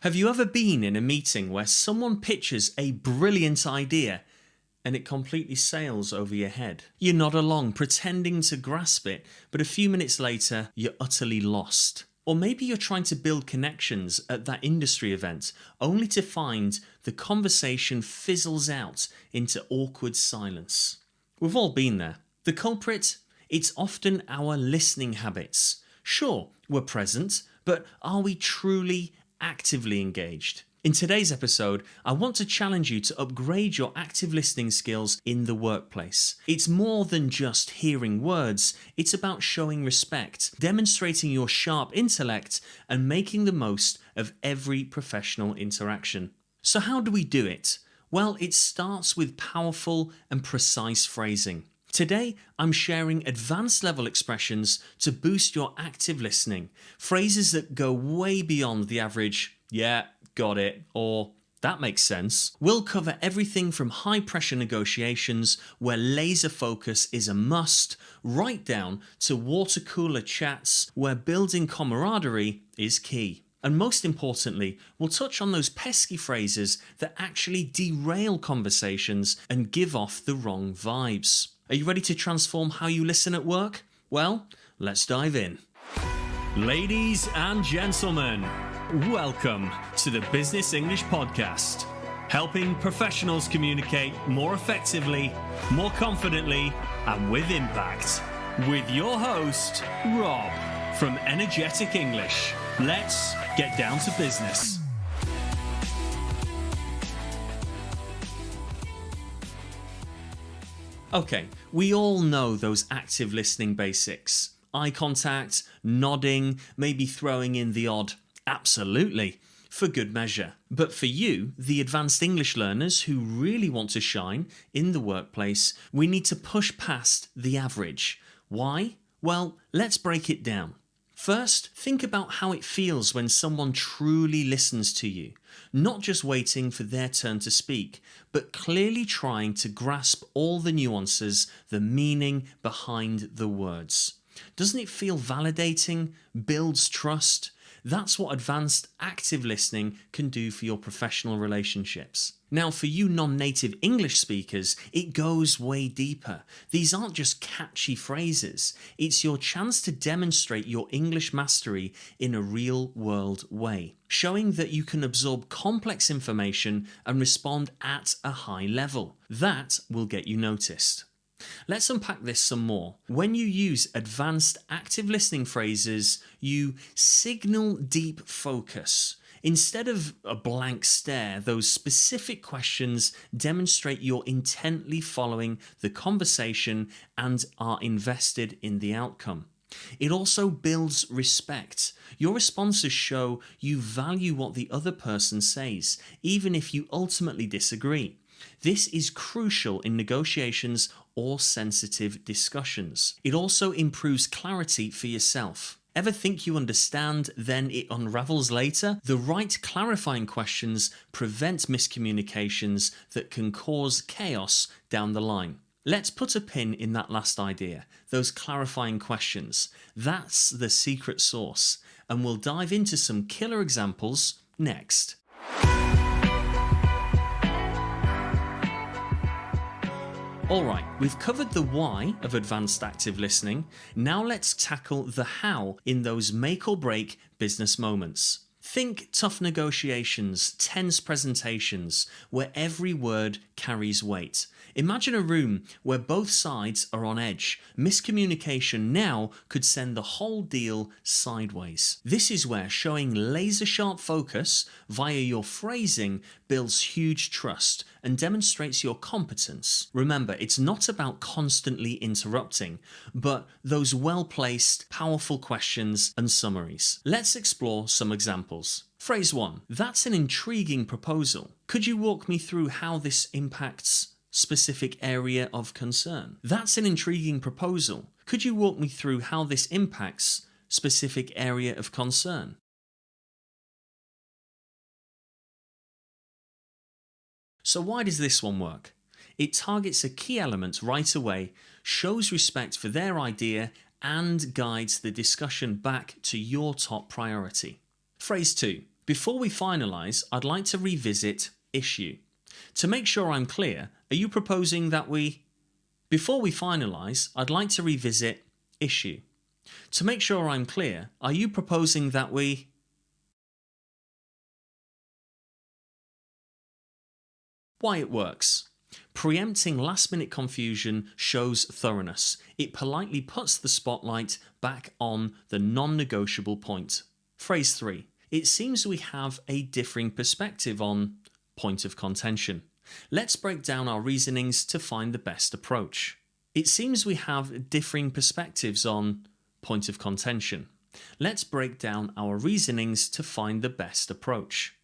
Have you ever been in a meeting where someone pitches a brilliant idea and it completely sails over your head? You nod along, pretending to grasp it, but a few minutes later, you're utterly lost. Or maybe you're trying to build connections at that industry event, only to find the conversation fizzles out into awkward silence. We've all been there. The culprit? It's often our listening habits. Sure, we're present, but are we truly actively engaged? In today's episode, I want to challenge you to upgrade your active listening skills in the workplace. It's more than just hearing words, it's about showing respect, demonstrating your sharp intellect, and making the most of every professional interaction. So how do we do it? Well, it starts with powerful and precise phrasing. Today, I'm sharing advanced level expressions to boost your active listening, phrases that go way beyond the average, yeah, got it, or that makes sense. We'll cover everything from high pressure negotiations where laser focus is a must, right down to water cooler chats where building camaraderie is key. And most importantly, we'll touch on those pesky phrases that actually derail conversations and give off the wrong vibes. Are you ready to transform how you listen at work? Well, let's dive in. Ladies and gentlemen, welcome to the Business English Podcast, helping professionals communicate more effectively, more confidently, and with impact. With your host, Rob, from Energetic English. Let's get down to business. Okay, we all know those active listening basics. Eye contact, nodding, maybe throwing in the odd absolutely, for good measure. But for you, the advanced English learners who really want to shine in the workplace, we need to push past the average. Why? Well, let's break it down. First, think about how it feels when someone truly listens to you, not just waiting for their turn to speak, but clearly trying to grasp all the nuances, the meaning behind the words. Doesn't it feel validating, builds trust? That's what advanced active listening can do for your professional relationships. Now, for you non-native English speakers, it goes way deeper. These aren't just catchy phrases. It's your chance to demonstrate your English mastery in a real-world way, showing that you can absorb complex information and respond at a high level. That will get you noticed. Let's unpack this some more. When you use advanced active listening phrases, you signal deep focus. Instead of a blank stare, those specific questions demonstrate you're intently following the conversation and are invested in the outcome. It also builds respect. Your responses show you value what the other person says, even if you ultimately disagree. This is crucial in negotiations or sensitive discussions. It also improves clarity for yourself. Ever think you understand, then it unravels later? The right clarifying questions prevent miscommunications that can cause chaos down the line. Let's put a pin in that last idea, those clarifying questions. That's the secret sauce, and we'll dive into some killer examples next. Alright, we've covered the why of advanced active listening. Now let's tackle the how in those make or break business moments. Think tough negotiations, tense presentations, where every word carries weight. Imagine a room where both sides are on edge. Miscommunication now could send the whole deal sideways. This is where showing laser-sharp focus via your phrasing builds huge trust and demonstrates your competence. Remember, it's not about constantly interrupting, but those well-placed, powerful questions and summaries. Let's explore some examples. Phrase 1. That's an intriguing proposal. Could you walk me through how this impacts specific area of concern? That's an intriguing proposal. Could you walk me through how this impacts specific area of concern? So why does this one work? It targets a key element right away, shows respect for their idea, and guides the discussion back to your top priority. Phrase 2. Before we finalise, I'd like to revisit issue. To make sure I'm clear, are you proposing that we... Before we finalise, I'd like to revisit issue. To make sure I'm clear, are you proposing that we... Why it works. Preempting last-minute confusion shows thoroughness. It politely puts the spotlight back on the non-negotiable point. Phrase 3. It seems we have a differing perspective on point of contention. Let's break down our reasonings to find the best approach. It seems we have differing perspectives on point of contention. Let's break down our reasonings to find the best approach.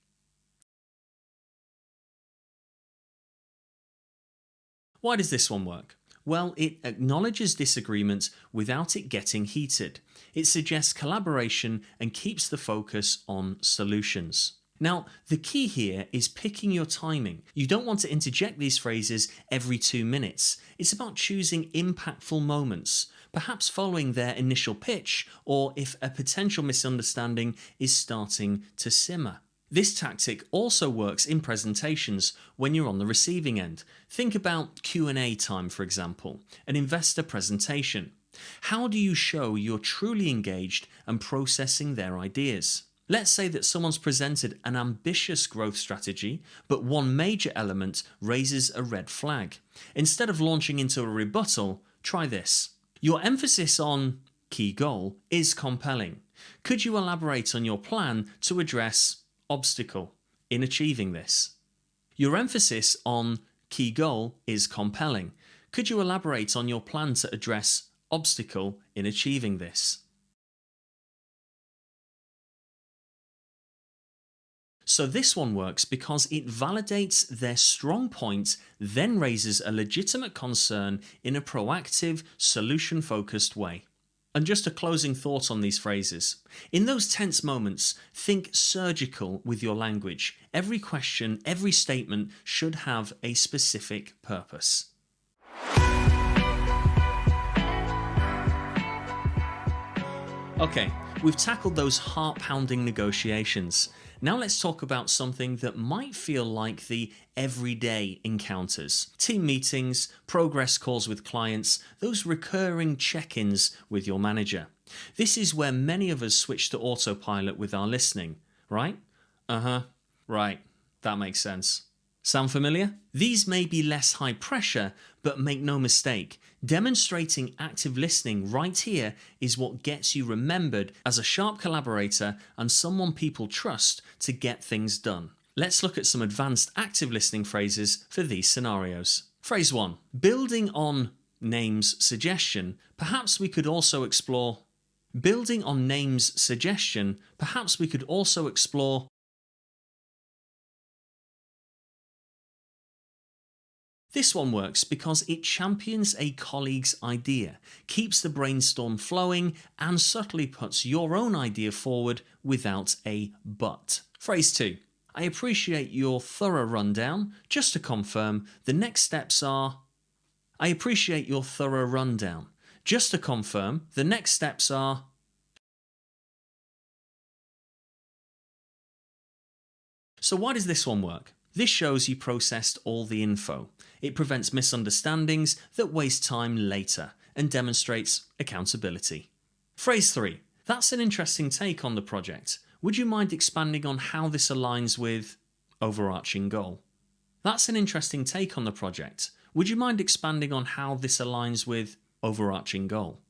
Why does this one work? Well, it acknowledges disagreement without it getting heated. It suggests collaboration and keeps the focus on solutions. Now, the key here is picking your timing. You don't want to interject these phrases every 2 minutes. It's about choosing impactful moments, perhaps following their initial pitch, or if a potential misunderstanding is starting to simmer. This tactic also works in presentations when you're on the receiving end. Think about Q&A time, for example, an investor presentation. How do you show you're truly engaged and processing their ideas? Let's say that someone's presented an ambitious growth strategy, but one major element raises a red flag. Instead of launching into a rebuttal, try this. Your emphasis on key goal is compelling. Could you elaborate on your plan to address obstacle in achieving this? Your emphasis on key goal is compelling. Could you elaborate on your plan to address obstacle in achieving this? So this one works because it validates their strong point, then raises a legitimate concern in a proactive, solution-focused way. And just a closing thought on these phrases. In those tense moments, think surgical with your language. Every question, every statement should have a specific purpose. Okay, we've tackled those heart-pounding negotiations. Now let's talk about something that might feel like the everyday encounters. Team meetings, progress calls with clients, those recurring check-ins with your manager. This is where many of us switch to autopilot with our listening, right? Right, that makes sense. Sound familiar? These may be less high pressure, but make no mistake, demonstrating active listening right here is what gets you remembered as a sharp collaborator and someone people trust to get things done. Let's look at some advanced active listening phrases for these scenarios. Phrase 1. Building on name's suggestion, perhaps we could also explore. Building on name's suggestion, perhaps we could also explore. This one works because it champions a colleague's idea, keeps the brainstorm flowing, and subtly puts your own idea forward without a but. Phrase 2. I appreciate your thorough rundown. Just to confirm, the next steps are... I appreciate your thorough rundown. Just to confirm, the next steps are... So why does this one work? This shows you processed all the info. It prevents misunderstandings that waste time later and demonstrates accountability. Phrase 3. That's an interesting take on the project. Would you mind expanding on how this aligns with overarching goal? That's an interesting take on the project. Would you mind expanding on how this aligns with overarching goal?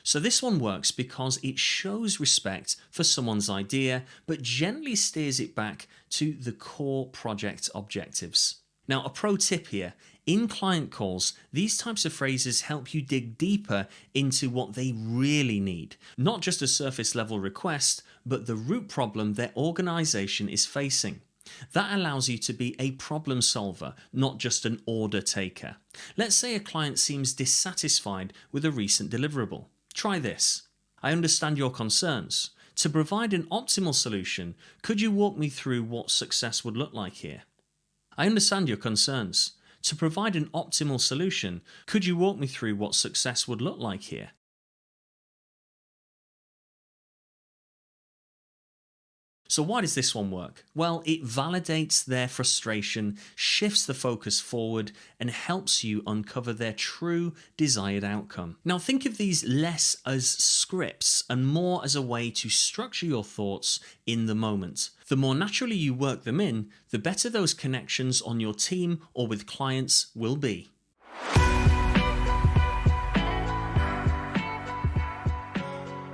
So this one works because it shows respect for someone's idea, but gently steers it back to the core project objectives. Now, a pro tip here, in client calls, these types of phrases help you dig deeper into what they really need. Not just a surface level request, but the root problem their organization is facing. That allows you to be a problem solver, not just an order taker. Let's say a client seems dissatisfied with a recent deliverable. Try this. I understand your concerns. To provide an optimal solution, could you walk me through what success would look like here? I understand your concerns. To provide an optimal solution, could you walk me through what success would look like here? So why does this one work? Well, it validates their frustration, shifts the focus forward, and helps you uncover their true desired outcome. Now think of these less as scripts and more as a way to structure your thoughts in the moment. The more naturally you work them in, the better those connections on your team or with clients will be.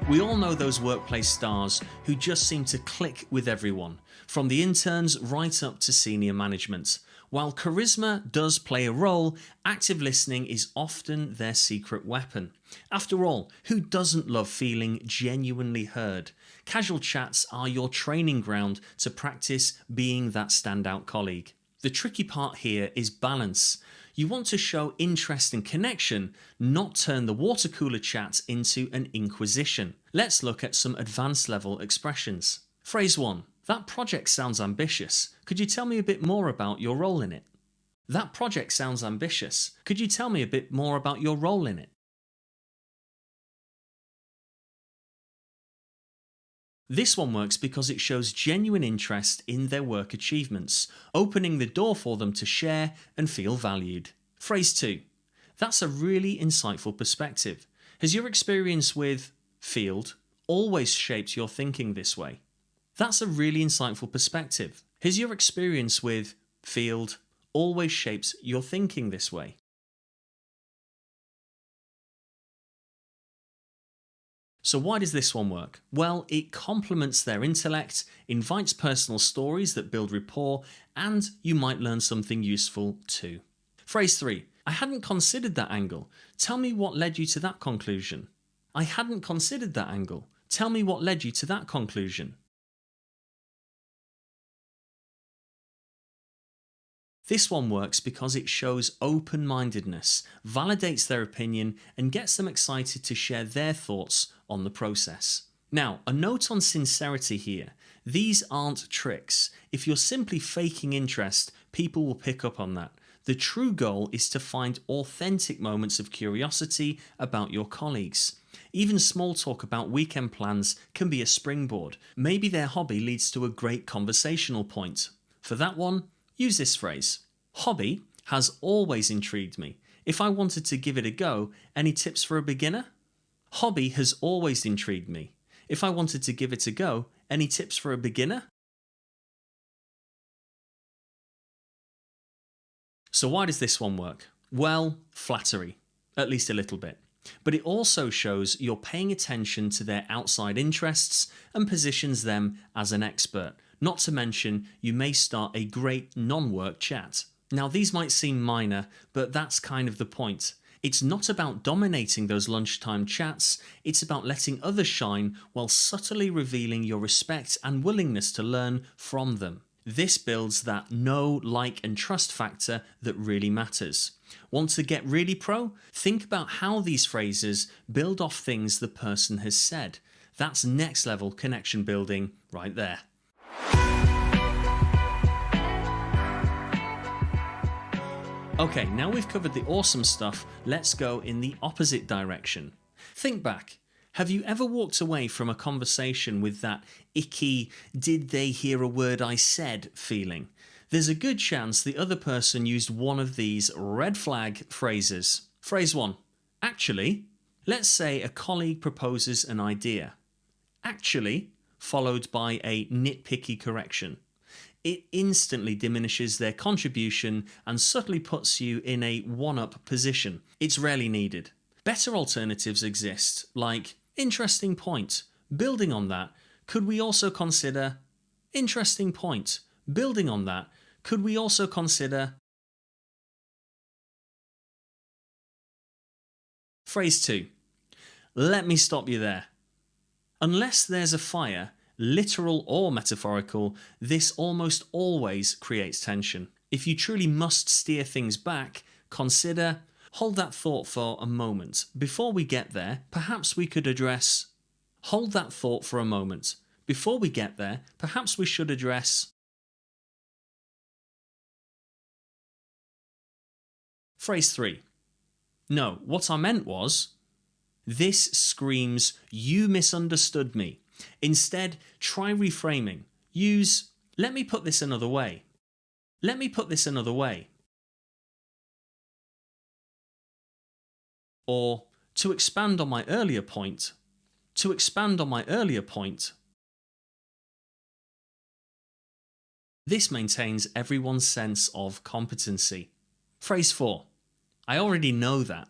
We all know those workplace stars who just seem to click with everyone, from the interns right up to senior management. While charisma does play a role, active listening is often their secret weapon. After all, who doesn't love feeling genuinely heard? Casual chats are your training ground to practice being that standout colleague. The tricky part here is balance. You want to show interest and connection, not turn the water cooler chat into an inquisition. Let's look at some advanced level expressions. Phrase 1. That project sounds ambitious. Could you tell me a bit more about your role in it? That project sounds ambitious. Could you tell me a bit more about your role in it? This one works because it shows genuine interest in their work achievements, opening the door for them to share and feel valued. Phrase 2. That's a really insightful perspective. Has your experience with field always shaped your thinking this way? That's a really insightful perspective. Has your experience with field always shaped your thinking this way? So why does this one work? Well, it complements their intellect, invites personal stories that build rapport, and you might learn something useful too. Phrase 3. I hadn't considered that angle. Tell me what led you to that conclusion. I hadn't considered that angle. Tell me what led you to that conclusion. This one works because it shows open-mindedness, validates their opinion, and gets them excited to share their thoughts on the process. Now, a note on sincerity here. These aren't tricks. If you're simply faking interest, people will pick up on that. The true goal is to find authentic moments of curiosity about your colleagues. Even small talk about weekend plans can be a springboard. Maybe their hobby leads to a great conversational point. For that one, use this phrase. Hobby has always intrigued me. If I wanted to give it a go, any tips for a beginner? Hobby has always intrigued me. If I wanted to give it a go, any tips for a beginner? So why does this one work? Well, flattery, at least a little bit. But it also shows you're paying attention to their outside interests and positions them as an expert. Not to mention, you may start a great non-work chat. Now, these might seem minor, but that's kind of the point. It's not about dominating those lunchtime chats, it's about letting others shine while subtly revealing your respect and willingness to learn from them. This builds that know, like, and trust factor that really matters. Want to get really pro? Think about how these phrases build off things the person has said. That's next level connection building right there. Okay, now we've covered the awesome stuff, let's go in the opposite direction. Think back. Have you ever walked away from a conversation with that icky, did they hear a word I said feeling? There's a good chance the other person used one of these red flag phrases. Phrase 1. Actually, let's say a colleague proposes an idea. Actually, followed by a nitpicky correction. It instantly diminishes their contribution and subtly puts you in a one-up position. It's rarely needed. Better alternatives exist, like interesting point. Building on that, could we also consider interesting point? Building on that, could we also consider Phrase 2. Let me stop you there. Unless there's a fire, literal or metaphorical, this almost always creates tension. If you truly must steer things back, consider, hold that thought for a moment. Before we get there, perhaps we could address. Hold that thought for a moment. Before we get there, perhaps we should address. Phrase 3. No, what I meant was. This screams, you misunderstood me. Instead, try reframing. use "let me put this another way." Let me put this another way. Or to expand on my earlier point. To expand on my earlier point. This maintains everyone's sense of competency. Phrase 4. I already know that.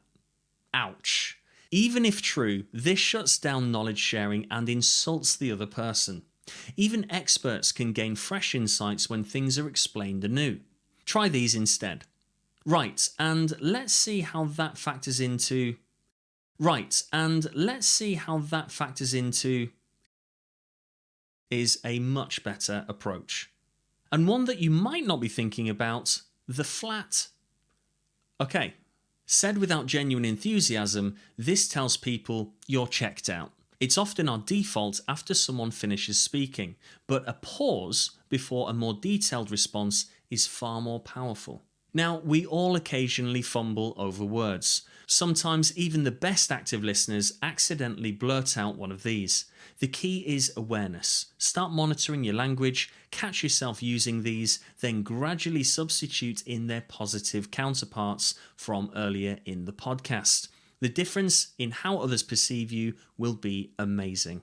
Ouch. Even if true, this shuts down knowledge sharing and insults the other person. Even experts can gain fresh insights when things are explained anew. Try these instead. Right, and let's see how that factors into... Right, and let's see how that factors into... is a much better approach. And one that you might not be thinking about, the flat. Okay, said without genuine enthusiasm, this tells people you're checked out. It's often our default after someone finishes speaking, but a pause before a more detailed response is far more powerful. Now, we all occasionally fumble over words. Sometimes even the best active listeners accidentally blurt out one of these. The key is awareness. Start monitoring your language, catch yourself using these, then gradually substitute in their positive counterparts from earlier in the podcast. The difference in how others perceive you will be amazing.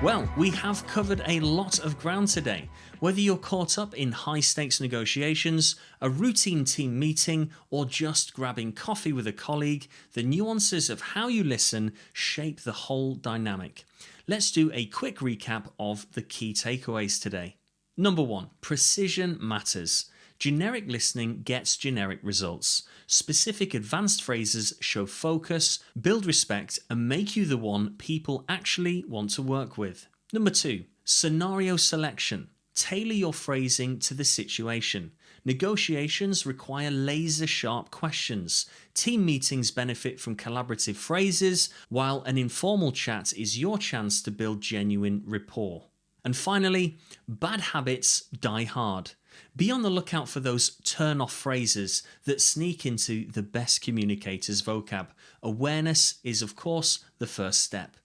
Well, we have covered a lot of ground today. Whether you're caught up in high-stakes negotiations, a routine team meeting, or just grabbing coffee with a colleague, the nuances of how you listen shape the whole dynamic. Let's do a quick recap of the key takeaways today. Number 1, precision matters. Generic listening gets generic results. Specific advanced phrases show focus, build respect, and make you the one people actually want to work with. Number 2, scenario selection. Tailor your phrasing to the situation. Negotiations require laser-sharp questions. Team meetings benefit from collaborative phrases, while an informal chat is your chance to build genuine rapport. And finally, bad habits die hard. Be on the lookout for those turn-off phrases that sneak into the best communicators' vocab. Awareness is, of course, the first step.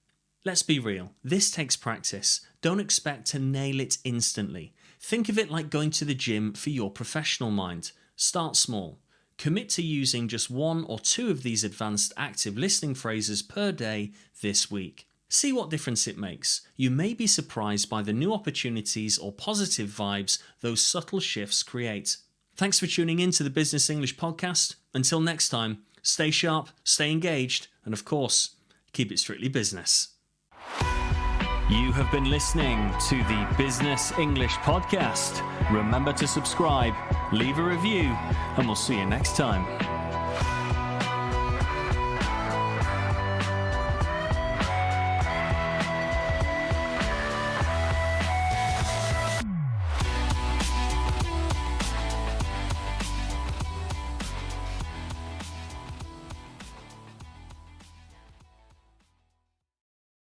Let's be real, this takes practice. Don't expect to nail it instantly. Think of it like going to the gym for your professional mind. Start small. Commit to using just 1 or 2 of these advanced active listening phrases per day this week. See what difference it makes. You may be surprised by the new opportunities or positive vibes those subtle shifts create. Thanks for tuning in to the Business English Podcast. Until next time, stay sharp, stay engaged, and of course, keep it strictly business. You have been listening to the Business English Podcast. Remember to subscribe, leave a review, and we'll see you next time.